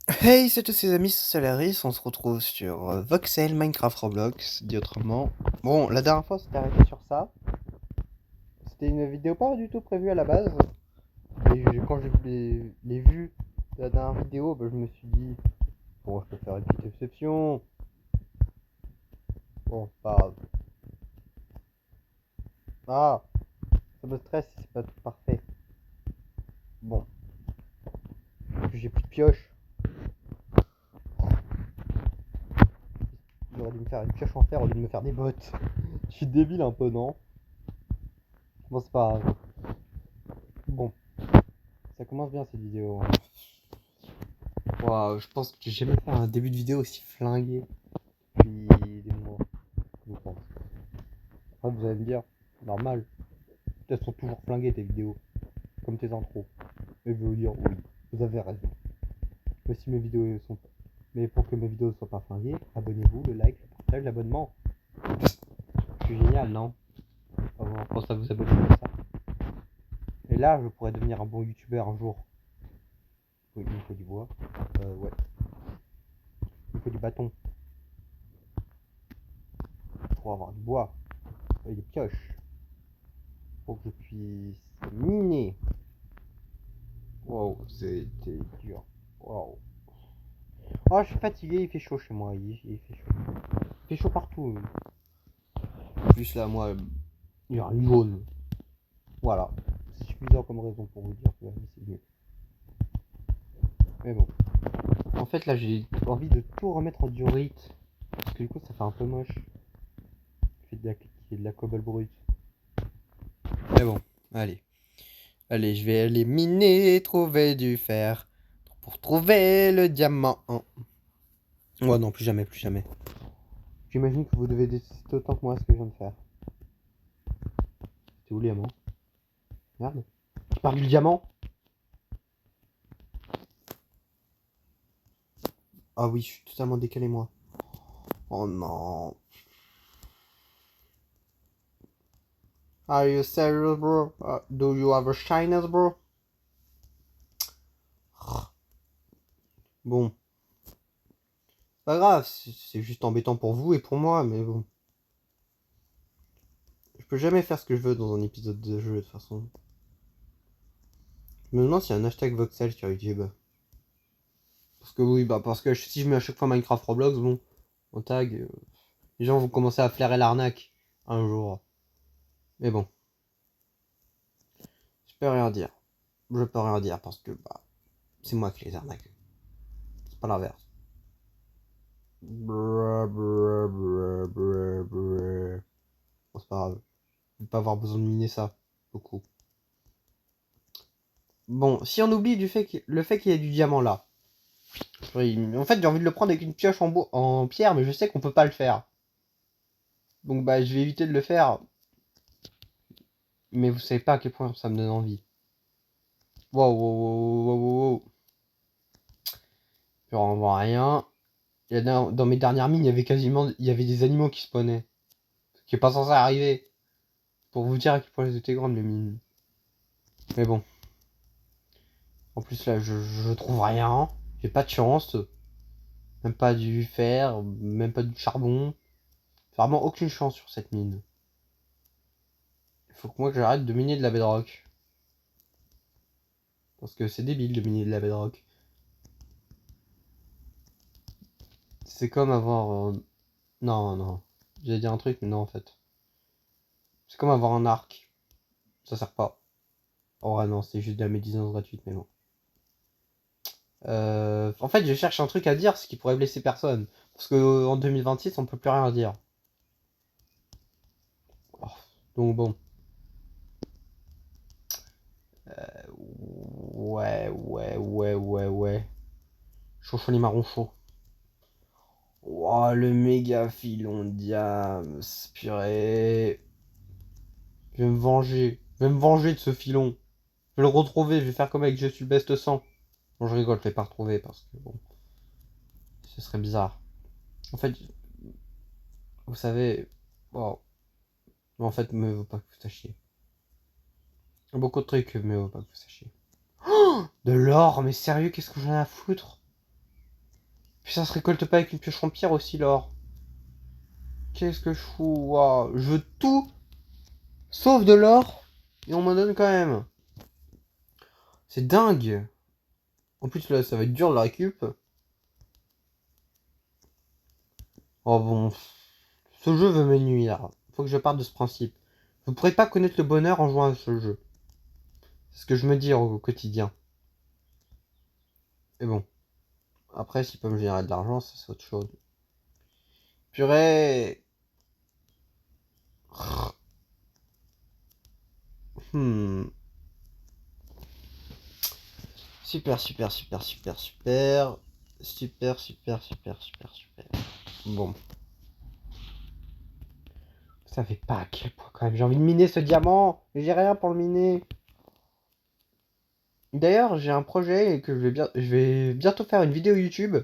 Hey, c'est tous ces amis, c'est Solaris, on se retrouve sur Voxel, Minecraft Roblox, dit autrement. Bon, la dernière fois, c'était arrêté sur ça. C'était une vidéo pas du tout prévue à la base. Et quand j'ai les vues de la dernière vidéo, bah, je me suis dit, bon, je peux faire une petite exception. Bon, pas grave. Ah, ça me stresse si c'est pas tout parfait. Bon, j'ai plus de pioche. J'aurais dû me faire une pioche en fer au lieu de me faire des bottes. Je suis débile un peu, non? Bon, c'est pas grave. Bon, ça commence bien cette vidéo, hein. Waouh, je pense que j'ai jamais fait un début de vidéo aussi flingué depuis des mois, je pense. Après, vous allez me dire, normal, elles sont toujours flinguées tes vidéos, comme tes intros. Et je vais vous dire, oui, vous avez raison. Mais si mes vidéos sont pas... Mais pour que mes vidéos ne soient pas flinguées, abonnez-vous, le like, le partage, l'abonnement. Je suis génial, non? Enfin, bon, pense à vous abonner comme ça. Et là, je pourrais devenir un bon youtubeur un jour. Oui, il me faut du bois. Ouais. Il me faut du bâton pour avoir du bois. Et des pioches. Pour que je puisse miner. Wow, c'était dur. Wow. Oh, je suis fatigué, il fait chaud chez moi. Il fait chaud. Il fait chaud partout. En plus, là, moi, il y a un jaune. Voilà. C'est suffisant comme raison pour vous dire que la vie, c'est mieux. Mais bon. En fait, là, j'ai envie de tout remettre en diorite. Parce que du coup, ça fait un peu moche. Il fait de la cobble brute. Mais bon, allez. Allez, je vais aller miner, trouver du fer. Pour trouver le diamant. Ouais, non, plus jamais, plus jamais. J'imagine que vous devez détester autant que moi ce que je viens de faire. C'est où le diamant? Merde. Je parle du diamant. Ah oui, je suis totalement décalé, moi. Oh non. Are you serious, bro? Do you have a shyness, bro? Bon. Pas grave, c'est juste embêtant pour vous et pour moi, mais bon. Je peux jamais faire ce que je veux dans un épisode de jeu, de toute façon. Je me demande s'il y a un hashtag voxel sur YouTube. Parce que oui, bah parce que si je mets à chaque fois Minecraft Roblox, bon, en tag, les gens vont commencer à flairer l'arnaque un jour. Mais bon, je peux rien dire. Je peux rien dire parce que bah c'est moi qui les arnaque. C'est pas l'inverse. Bon, c'est pas grave. Je vais pas avoir besoin de miner ça. Beaucoup. Bon, si on oublie le fait qu'il y ait du diamant là. Oui, en fait, j'ai envie de le prendre avec une pioche en pierre, mais je sais qu'on peut pas le faire. Donc bah je vais éviter de le faire. Mais vous savez pas à quel point ça me donne envie. Wow, wow, wow, wow, wow, wow. Je vois rien. Dans mes dernières mines, il y avait des animaux qui spawnaient. Ce qui est pas censé arriver. Pour vous dire à quel point elles étaient grandes les mines. Mais bon. En plus là, je trouve rien. J'ai pas de chance. Même pas du fer, même pas du charbon. Vraiment aucune chance sur cette mine. Il faut que moi que j'arrête de miner de la bedrock. Parce que c'est débile de miner de la bedrock. C'est comme avoir... Non, non. J'allais dire un truc, mais non en fait. C'est comme avoir un arc. Ça sert pas. Oh ah non, c'est juste de la médisance gratuite, mais bon. En fait, je cherche un truc à dire, ce qui pourrait blesser personne. Parce que en 2026, on peut plus rien dire. Oh, donc bon. Ouais, ouais, ouais, ouais, ouais. Chaud, chaud, les marrons chauds. Oh, le méga filon de diams, purée. Je vais me venger. Je vais me venger de ce filon. Je vais le retrouver, je vais faire comme avec Je suis le best 100. Bon, je rigole, je vais pas retrouver parce que bon, ce serait bizarre. En fait, vous savez, wow. En fait, me vaut pas que vous sachiez. Beaucoup de trucs, mais vaut pas que vous sachiez. De l'or, mais sérieux, qu'est-ce que j'en ai à foutre? Puis ça se récolte pas avec une pioche en pierre aussi, l'or. Qu'est-ce que je fous? Waouh. Je veux tout sauf de l'or. Et on m'en donne quand même. C'est dingue. En plus, là, ça va être dur de la récup. Oh bon. Ce jeu veut me nuire. Faut que je parte de ce principe. Vous pourrez pas connaître le bonheur en jouant à ce jeu. C'est ce que je me dis au quotidien. Mais bon. Après, s'il peut me générer de l'argent, ça c'est autre chose. Purée. Hmm. Super, super, super, super, super. Super, super, super, super, super. Bon. Ça fait pas à quel point quand même. J'ai envie de miner ce diamant. Mais j'ai rien pour le miner. D'ailleurs, j'ai un projet et que je vais bientôt faire une vidéo YouTube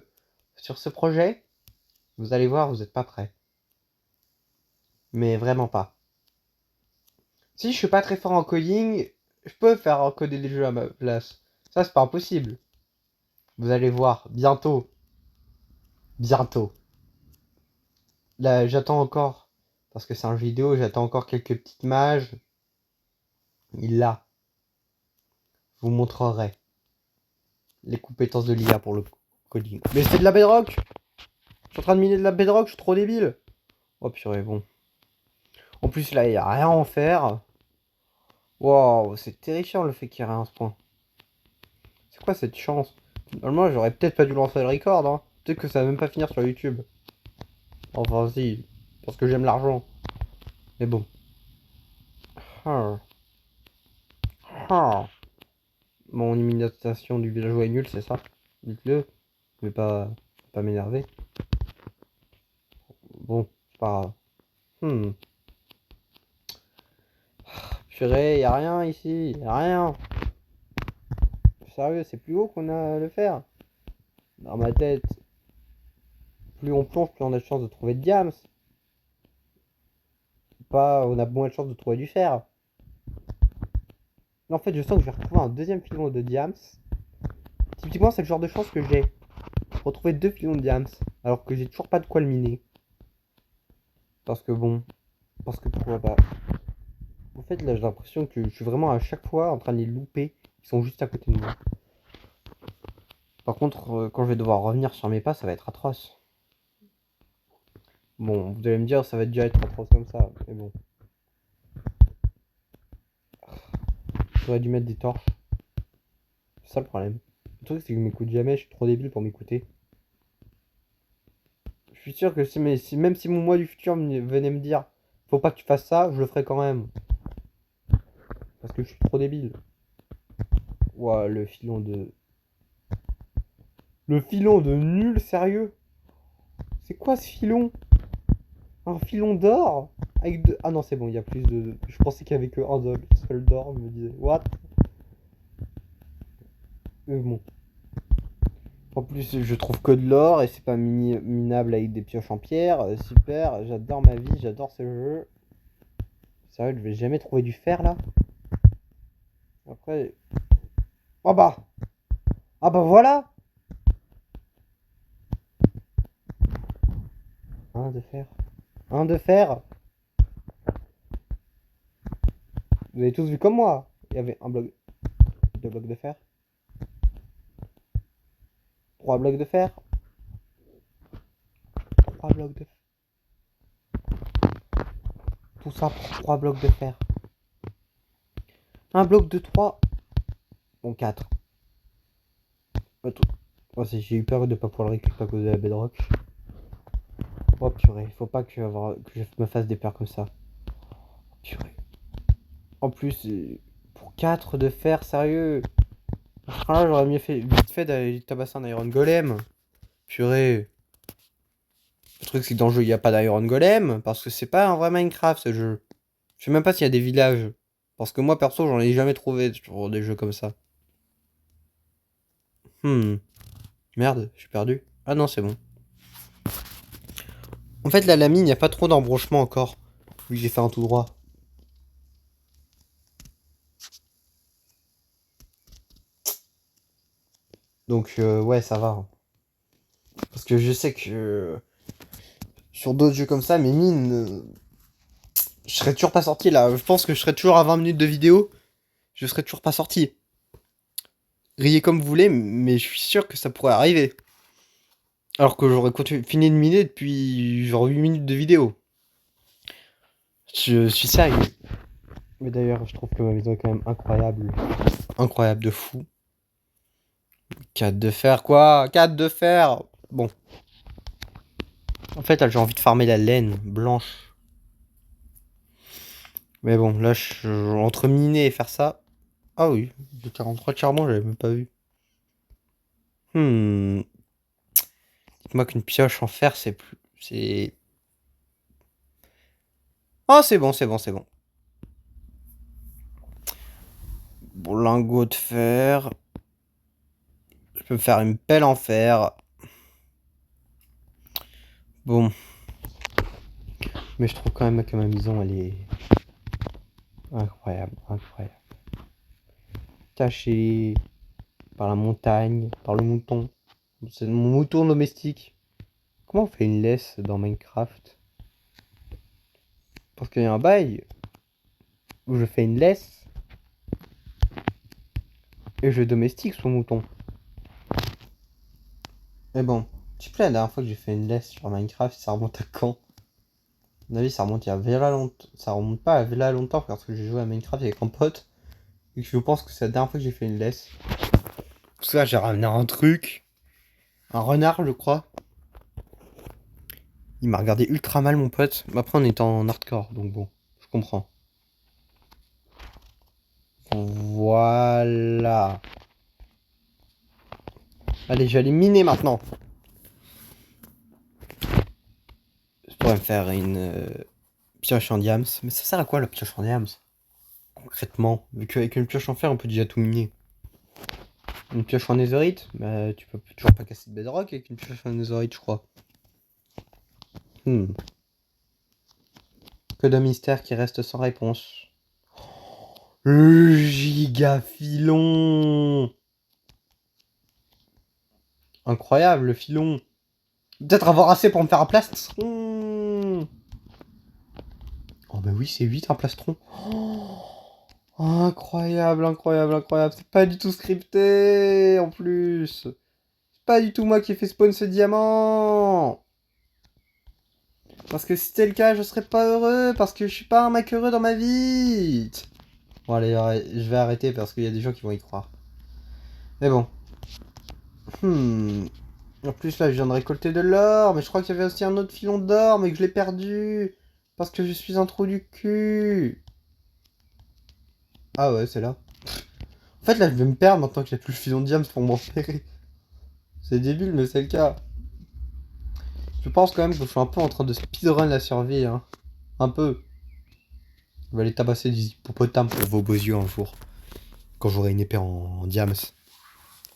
sur ce projet. Vous allez voir, vous êtes pas prêts. Mais vraiment pas. Si je suis pas très fort en coding, je peux faire encoder des jeux à ma place. Ça, c'est pas impossible. Vous allez voir, bientôt. Bientôt. Là, j'attends encore. Parce que c'est un jeu vidéo, j'attends encore quelques petites mages. Il l'a. Je vous montrerai les compétences de l'IA pour le coding. Mais c'est de la bedrock! Je suis en train de miner de la bedrock, je suis trop débile! Oh purée, bon. En plus, là, il n'y a rien à en faire. Waouh, c'est terrifiant le fait qu'il n'y ait rien à ce point. C'est quoi cette chance? Normalement, j'aurais peut-être pas dû lancer le record, hein. Peut-être que ça va même pas finir sur YouTube. Enfin, si. Parce que j'aime l'argent. Mais bon. Ah. Ah. Mon imitation du villageois est nulle, c'est ça? Dites-le. Je vais pas m'énerver. Bon, c'est pas grave. Hmm. Purée, y a rien ici. Y a rien. Sérieux, c'est plus haut qu'on a à le faire. Dans ma tête, plus on plonge, plus on a de chance de trouver de diams. Pas, on a moins de chance de trouver du fer. Là, en fait, je sens que je vais retrouver un deuxième filon de diams. Typiquement, c'est le genre de chance que j'ai. Retrouver deux filons de diams. Alors que j'ai toujours pas de quoi le miner. Parce que bon. Parce que pourquoi pas. En fait, là, j'ai l'impression que je suis vraiment à chaque fois en train de les louper. Ils sont juste à côté de moi. Par contre, quand je vais devoir revenir sur mes pas, ça va être atroce. Bon, vous allez me dire, ça va déjà être atroce comme ça. Mais bon. J'aurais dû mettre des torches. C'est ça le problème. Le truc, c'est que je m'écoute jamais, je suis trop débile pour m'écouter. Je suis sûr que même si mon moi du futur venait me dire faut pas que tu fasses ça, je le ferais quand même. Parce que je suis trop débile. Ouah, le filon de. Le filon de nul, sérieux? C'est quoi ce filon? Un filon d'or? Avec deux. Ah non, c'est bon, il y a plus de. Je pensais qu'il y avait que un seul d'or, je me disais. What? Mais bon. En plus, je trouve que de l'or et c'est pas minable avec des pioches en pierre. Super, j'adore ma vie, j'adore ce jeu. Sérieux, je vais jamais trouver du fer là. Après. Oh bah! Ah bah voilà! Un de fer. Un de fer! Vous avez tous vu comme moi. Il y avait un bloc. Deux blocs de fer. Trois blocs de fer. Trois blocs de fer. Tout ça pour trois blocs de fer. Un bloc de trois. Bon, quatre. Oh, j'ai eu peur de pas pouvoir le récupérer à cause de la bedrock. Oh purée, faut pas que je me fasse des peurs comme ça. Purée. En plus, pour 4 de fer, sérieux. Ah, j'aurais mieux fait vite fait d'aller tabasser un Iron Golem. Purée. Le truc, c'est que dans le jeu, il n'y a pas d'Iron Golem. Parce que c'est pas un vrai Minecraft ce jeu. Je sais même pas s'il y a des villages. Parce que moi, perso, j'en ai jamais trouvé sur des jeux comme ça. Merde, je suis perdu. Ah non, c'est bon. En fait, là, la mine, il n'y a pas trop d'embranchement encore. Vu que j'ai fait un tout droit. Donc, ouais, ça va. Parce que je sais que sur d'autres jeux comme ça, mes mines, je serais toujours pas sorti là. Je pense que je serais toujours à 20 minutes de vidéo. Je serais toujours pas sorti. Riez comme vous voulez, mais je suis sûr que ça pourrait arriver. Alors que j'aurais fini de miner depuis genre 8 minutes de vidéo. Je suis sérieux. Mais d'ailleurs, je trouve que ma maison est quand même incroyable. Incroyable de fou. 4 de fer, quoi? 4 de fer. Bon. En fait, j'ai envie de farmer la laine blanche. Mais bon, là, entre miner et faire ça... Ah oui, j'ai 43 de charbon, j'avais même pas vu. Dites-moi qu'une pioche en fer, c'est plus... C'est... Oh, c'est bon, c'est bon, c'est bon. Bon, lingot de fer. Je peux me faire une pelle en fer. Bon. Mais je trouve quand même que ma maison, elle est... incroyable, incroyable. Cachée par la montagne, par le mouton. C'est mon mouton domestique. Comment on fait une laisse dans Minecraft? Parce qu'il y a un bail où je fais une laisse et je domestique son mouton. Mais bon, je sais plus la dernière fois que j'ai fait une laisse sur Minecraft, ça remonte à quand? À mon avis, ça remonte il y a bien longtemps. Ça remonte pas à bien longtemps parce que j'ai joué à Minecraft avec un pote. Et que je pense que c'est la dernière fois que j'ai fait une laisse. Parce que là, j'ai ramené un truc. Un renard, je crois. Il m'a regardé ultra mal, mon pote. Mais après, on est en hardcore, donc bon, je comprends. Voilà. Allez, je vais aller miner maintenant. Je pourrais me faire une pioche en diams. Mais ça sert à quoi la pioche en diams? Concrètement, vu qu'avec une pioche en fer, on peut déjà tout miner. Une pioche en netherite, bah, tu peux toujours pas casser de bedrock avec une pioche en netherite, je crois. Que de mystères qui restent sans réponse. Le giga filon. Incroyable, le filon. Peut-être avoir assez pour me faire un plastron. Oh bah oui, c'est 8 un plastron. Oh, incroyable, incroyable, incroyable. C'est pas du tout scripté en plus. C'est pas du tout moi qui ai fait spawn ce diamant. Parce que si c'était le cas, je serais pas heureux. Parce que je suis pas un mec heureux dans ma vie. Bon allez, je vais arrêter parce qu'il y a des gens qui vont y croire. Mais bon. En plus là, je viens de récolter de l'or. Mais je crois qu'il y avait aussi un autre filon d'or, mais que je l'ai perdu. Parce que je suis un trou du cul. Ah ouais, c'est là. En fait là, je vais me perdre maintenant qu'il n'y a plus le filon de diams pour m'enterrer. C'est débile, mais c'est le cas. Je pense quand même que je suis un peu en train de speedrun la survie. Hein. Un peu. Je vais aller tabasser des hippopotames pour vos beaux yeux un jour. Quand j'aurai une épée en diams.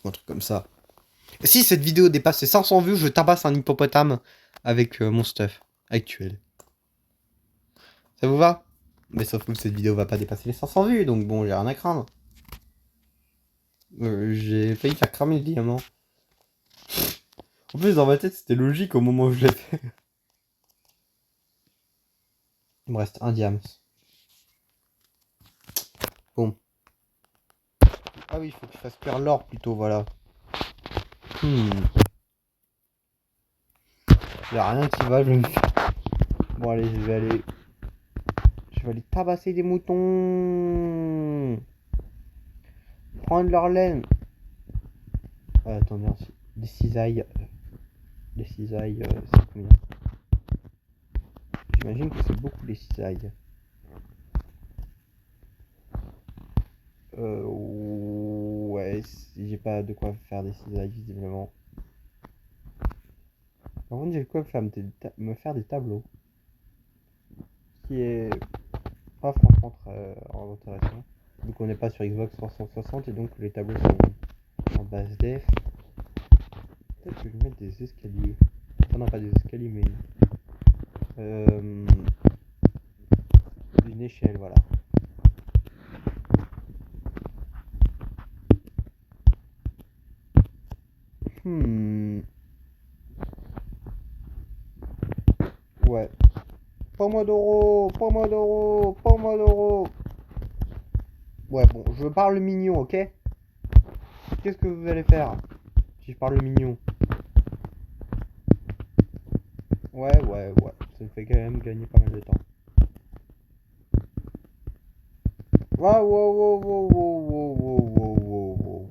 Un truc comme ça. Et si cette vidéo dépasse les 500 vues, je tabasse un hippopotame avec mon stuff actuel. Ça vous va? Mais sauf que cette vidéo va pas dépasser les 500 vues, donc bon, j'ai rien à craindre. J'ai failli faire cramer le diamant. En plus, dans ma tête, c'était logique au moment où je l'ai fait. Il me reste un diams. Bon. Ah oui, il faut que je fasse cuire l'or plutôt, voilà. Il y a rien qui va, je me... Bon allez, je vais aller... Je vais aller tabasser des moutons. Prendre leur laine. Attendez, des cisailles. Les cisailles, c'est combien? J'imagine que c'est beaucoup les cisailles. Ouais, j'ai pas de quoi faire des cisailles visiblement. Par contre, j'ai de quoi me faire des tableaux. Ce qui est pas franchement très intéressant. Donc on n'est pas sur Xbox 360 et donc les tableaux sont en base def. Peut-être que je vais mettre des escaliers. Enfin non, pas des escaliers, mais une échelle, voilà. Ouais. Pomodoro, Pomodoro, Pomodoro. Ouais, bon, je parle mignon, ok? Qu'est-ce que vous allez faire si je parle mignon? Ouais, ouais, ouais. Ça me fait quand même gagner pas mal de temps. Wow, wow, wow, wow, wow, wow, wow, wow, wow, wow.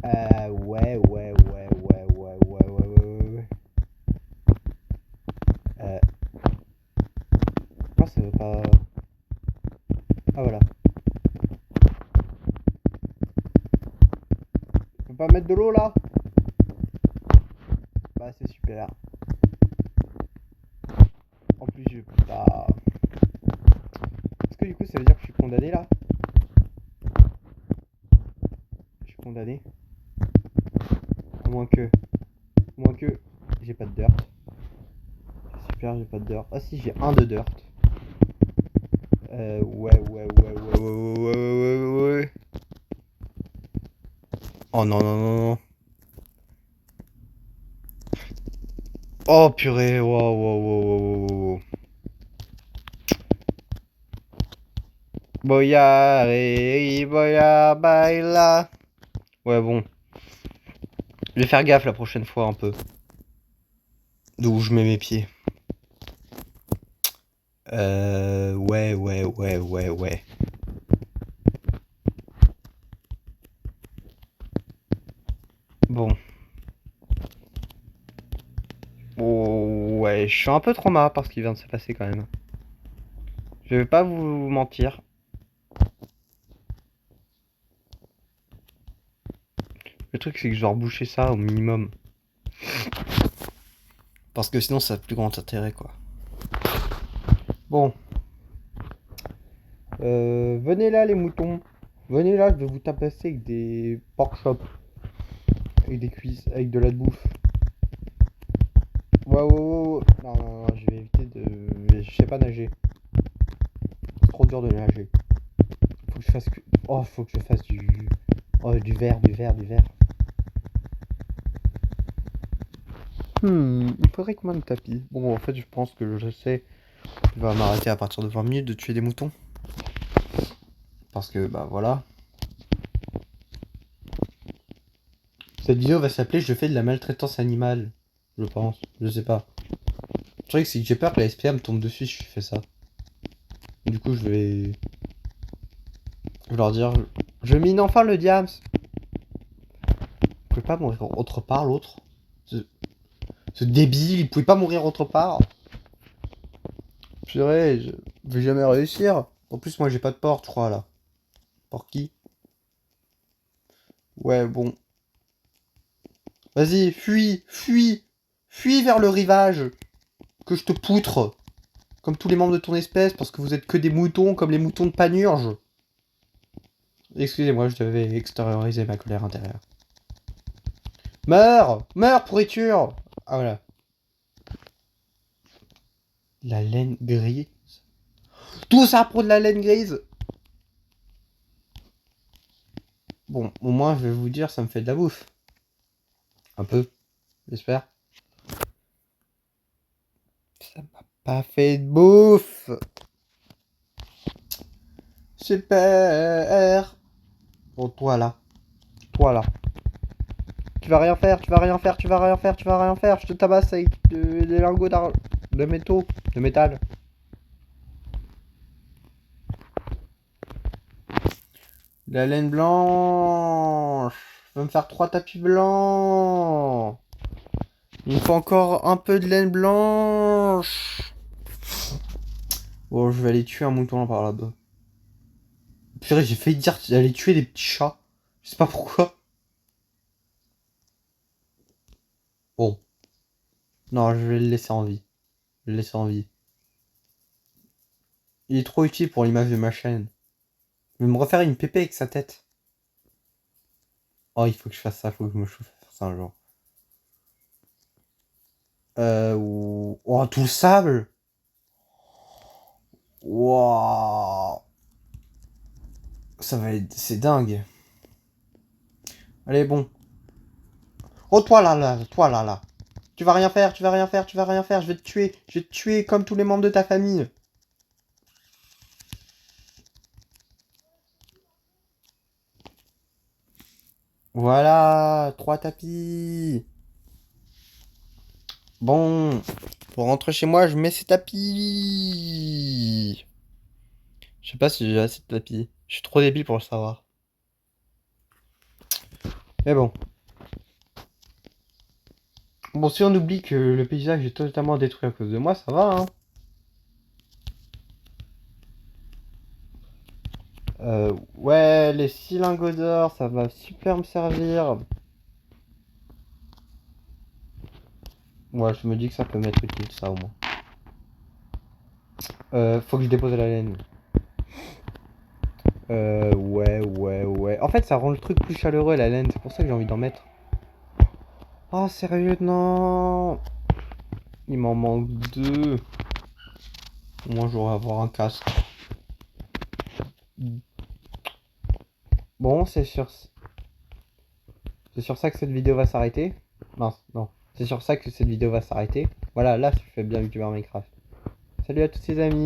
Euh, ouais, ouais, ouais, ouais, ouais, ouais, ouais, ouais. Pourquoi ça veut pas... Ah, voilà. Je peux pas mettre de l'eau, là? Bah, c'est super. En plus, je peux pas... Est-ce que du coup, ça veut dire que je suis condamné, là? Je suis condamné. À moins que... À moins que... J'ai pas de dirt. Super, j'ai pas de dirt. Ah si, j'ai un de dirt. Ouais, ouais, ouais, ouais, ouais, ouais, ouais, ouais, ouais. Oh non, non, non, non. Oh purée, wow, wow, wow, wow, wow, wow. Boyare, boya, baila. Ouais, bon. Je vais faire gaffe la prochaine fois un peu. D'où je mets mes pieds. Ouais, ouais, ouais, ouais, ouais. Bon. Oh, ouais, je suis un peu trauma par ce qui vient de se passer quand même. Je vais pas vous mentir. Le truc, c'est que je dois reboucher ça au minimum. Parce que sinon, ça a plus grand intérêt, quoi. Bon. Venez là, les moutons. Venez là, je vais vous tabasser avec des pork chops. Avec des cuisses, avec de la bouffe. Ouais, ouais, ouais, ouais. Non, non, non, je vais éviter de... Je sais pas nager. C'est trop dur de nager. Faut que je fasse... Oh, faut que je fasse du... Oh, du verre, du verre, du verre. Il faudrait combien de tapis? Bon, en fait, je pense que je sais. Je vais m'arrêter à partir de 20 minutes de tuer des moutons. Parce que, bah voilà. Cette vidéo va s'appeler Je fais de la maltraitance animale. Je pense. Je sais pas. Le truc, c'est que j'ai peur que la SPA me tombe dessus si je fais ça. Du coup, je vais leur dire... Je mine enfin le diams. Il pouvait pas mourir autre part, l'autre. Ce débile, il pouvait pas mourir autre part. Purée, je vais jamais réussir. En plus, moi, j'ai pas de porte, je crois, là. Pour qui? Ouais, bon. Vas-y, fuis, fuis. Fuis vers le rivage. Que je te poutre. Comme tous les membres de ton espèce, parce que vous êtes que des moutons, comme les moutons de Panurge. Excusez-moi, je devais extérioriser ma colère intérieure. Meurs! Meurs, pourriture! Ah, voilà. La laine grise. Tout ça pour de la laine grise! Bon, au moins, je vais vous dire, ça me fait de la bouffe. Un peu, j'espère. Ça m'a pas fait de bouffe! Super! Bon, toi là. Toi là. Tu vas rien faire, tu vas rien faire, tu vas rien faire, tu vas rien faire. Je te tabasse avec des lingots d'argent. De métaux. De métal. La laine blanche. Je vais me faire 3 tapis blancs. Il me faut encore un peu de laine blanche. Bon, je vais aller tuer un mouton par là-bas. Purée, j'ai failli dire d'aller tuer des petits chats. Je sais pas pourquoi. Bon. Non, je vais le laisser en vie. Je vais le laisser en vie. Il est trop utile pour l'image de ma chaîne. Je vais me refaire une pépé avec sa tête. Oh, il faut que je fasse ça, il faut que je me chauffe à faire ça un jour. Oh, tout le sable. Waouh. Ça va être... C'est dingue. Allez, bon. Oh, toi là, là, toi là, là. Tu vas rien faire, tu vas rien faire, tu vas rien faire. Je vais te tuer. Je vais te tuer comme tous les membres de ta famille. Voilà, 3 tapis. Bon, pour rentrer chez moi, je mets ces tapis. Je sais pas si j'ai assez de tapis. Je suis trop débile pour le savoir. Mais bon. Bon, si on oublie que le paysage est totalement détruit à cause de moi, ça va, hein. Ouais, les 6 lingots d'or, ça va super me servir. Ouais, je me dis que ça peut m'être utile, ça, au moins. Faut que je dépose la laine. Ouais. En fait, ça rend le truc plus chaleureux, la laine. C'est pour ça que j'ai envie d'en mettre. Oh, sérieux, non. Il m'en manque 2. Au moins, j'aurai avoir un casque. Bon, c'est sur ça que cette vidéo va s'arrêter. Non. C'est sur ça que cette vidéo va s'arrêter. Voilà, là, je fais bien YouTuber Minecraft. Salut à tous les amis.